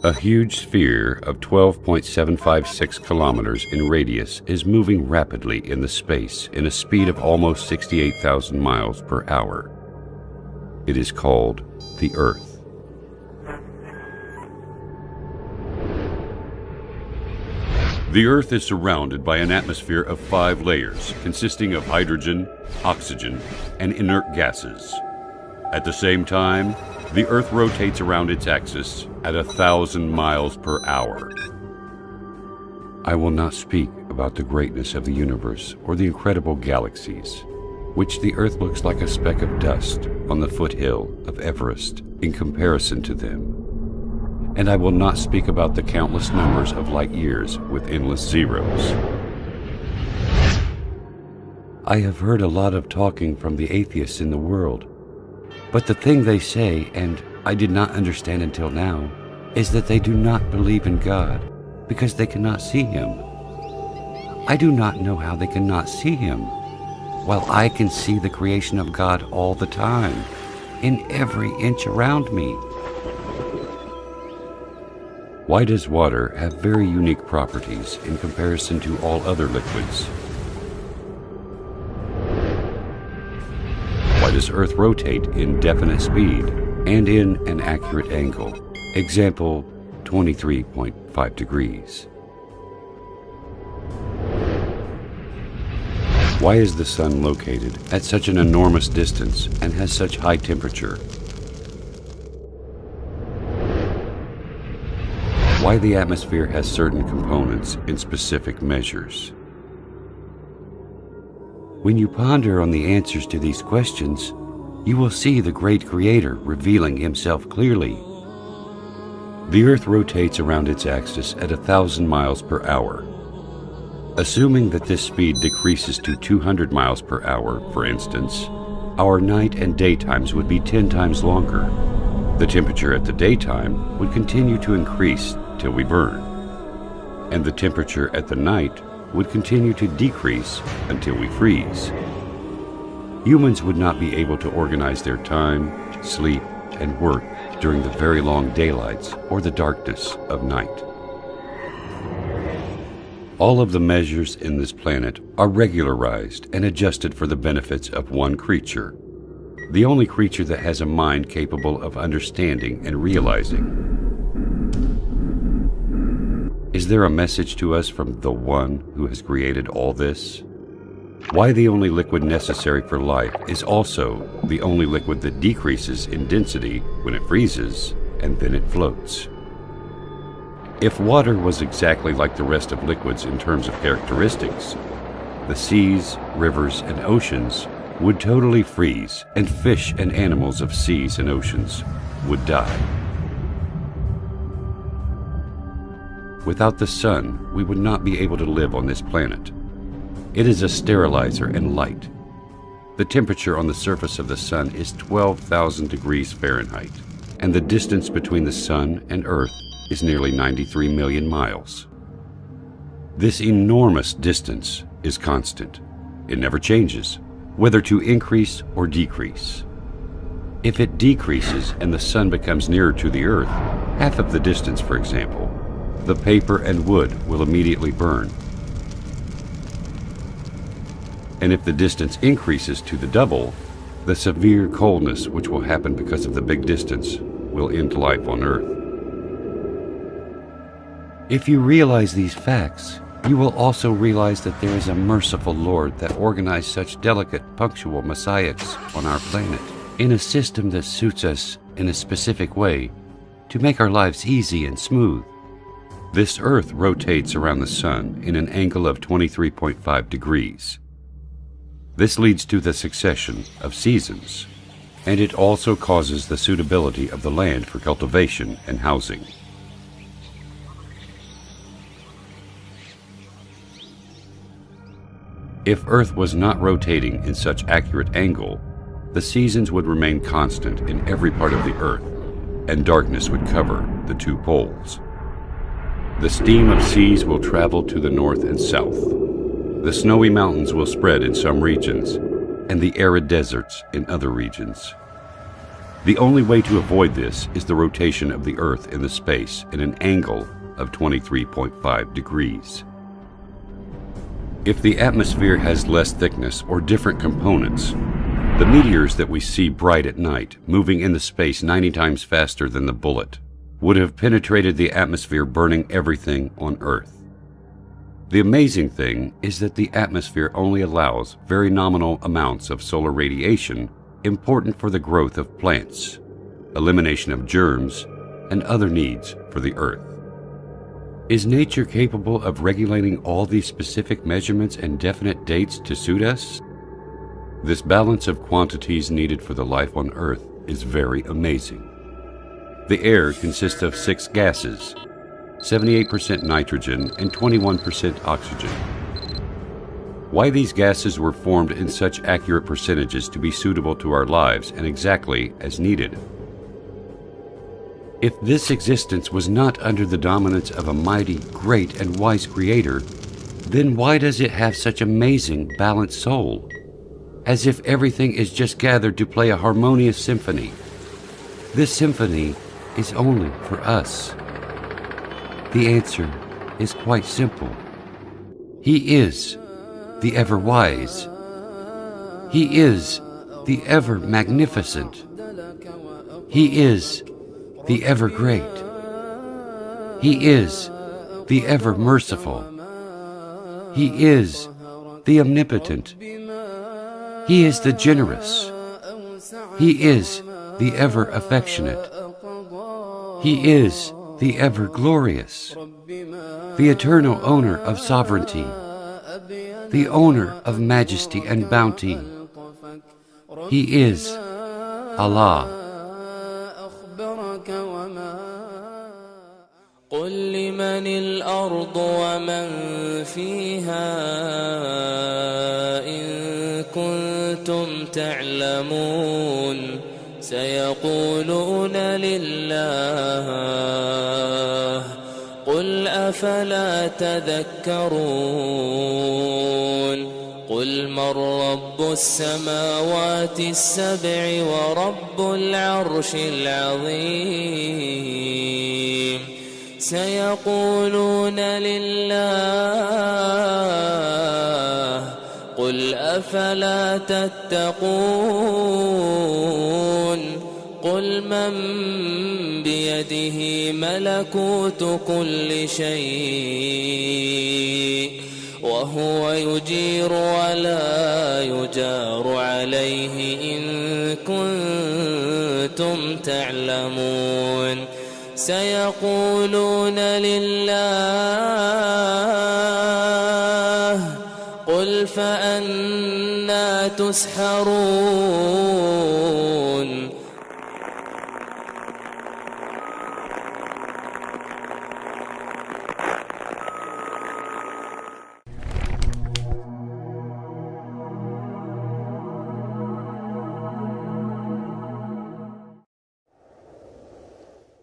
A huge sphere of 12.756 kilometers in radius is moving rapidly in the space in a speed of almost 68,000 miles per hour. It is called the Earth. The Earth is surrounded by an atmosphere of 5 layers consisting of hydrogen, oxygen, and inert gases. At the same time, the Earth rotates around its axis at 1,000 miles per hour. I will not speak about the greatness of the universe or the incredible galaxies, which the Earth looks like a speck of dust on the foothill of Everest in comparison to them. And I will not speak about the countless numbers of light years with endless zeros. I have heard a lot of talking from the atheists in the world, but the thing they say, and I did not understand until now, is that they do not believe in God because they cannot see Him. I do not know how they cannot see Him, while I can see the creation of God all the time, in every inch around me. Why does water have very unique properties in comparison to all other liquids? Why does Earth rotate in definite speed and in an accurate angle? Example, 23.5 degrees. Why is the Sun located at such an enormous distance and has such high temperature? Why the atmosphere has certain components in specific measures? When you ponder on the answers to these questions, you will see the great Creator revealing Himself clearly. The Earth rotates around its axis at 1,000 miles per hour. Assuming that this speed decreases to 200 miles per hour, for instance, our night and daytimes would be 10 times longer. The temperature at the daytime would continue to increase till we burn, and the temperature at the night would continue to decrease until we freeze. Humans would not be able to organize their time, sleep, and work during the very long daylights or the darkness of night. All of the measures in this planet are regularized and adjusted for the benefits of one creature, the only creature that has a mind capable of understanding and realizing. Is there a message to us from the One who has created all this? Why the only liquid necessary for life is also the only liquid that decreases in density when it freezes and then it floats. If water was exactly like the rest of liquids in terms of characteristics, the seas, rivers, and oceans would totally freeze, and fish and animals of seas and oceans would die. Without the sun, we would not be able to live on this planet. It is a sterilizer and light. The temperature on the surface of the sun is 12,000 degrees Fahrenheit, and the distance between the sun and Earth is nearly 93 million miles. This enormous distance is constant. It never changes, whether to increase or decrease. If it decreases and the sun becomes nearer to the Earth, half of the distance, for example, the paper and wood will immediately burn. And if the distance increases to the double, the severe coldness which will happen because of the big distance will end life on Earth. If you realize these facts, you will also realize that there is a merciful Lord that organized such delicate, punctual messiahs on our planet in a system that suits us in a specific way to make our lives easy and smooth. This Earth rotates around the Sun in an angle of 23.5 degrees. This leads to the succession of seasons, and it also causes the suitability of the land for cultivation and housing. If Earth was not rotating in such accurate angle, the seasons would remain constant in every part of the Earth, and darkness would cover the 2 poles. The steam of seas will travel to the north and south. The snowy mountains will spread in some regions, and the arid deserts in other regions. The only way to avoid this is the rotation of the Earth in the space at an angle of 23.5 degrees. If the atmosphere has less thickness or different components, the meteors that we see bright at night, moving in the space 90 times faster than the bullet, would have penetrated the atmosphere, burning everything on Earth. The amazing thing is that the atmosphere only allows very nominal amounts of solar radiation important for the growth of plants, elimination of germs, and other needs for the Earth. Is nature capable of regulating all these specific measurements and definite dates to suit us? This balance of quantities needed for the life on Earth is very amazing. The air consists of 6 gases, 78% nitrogen and 21% oxygen. Why these gases were formed in such accurate percentages to be suitable to our lives and exactly as needed? If this existence was not under the dominance of a mighty, great, and wise Creator, then why does it have such amazing, balanced soul? As if everything is just gathered to play a harmonious symphony. This symphony is only for us. The answer is quite simple. He is the ever-wise. He is the ever-magnificent. He is the ever-great. He is the ever-merciful. He is the omnipotent. He is the generous. He is the ever-affectionate. He is the ever-glorious, the eternal owner of sovereignty, the owner of majesty and bounty. He is Allah. قل لمن الأرض ومن فيها إن كنتم تعلمون سيقولون لله قل أفلا تذكرون قل من رب السماوات السبع ورب العرش العظيم سيقولون لله قل أفلا تتقون قل من بيده ملكوت كل شيء وهو يجير ولا يجار عليه إن كنتم تعلمون سيقولون لله قل فأنى تسحرون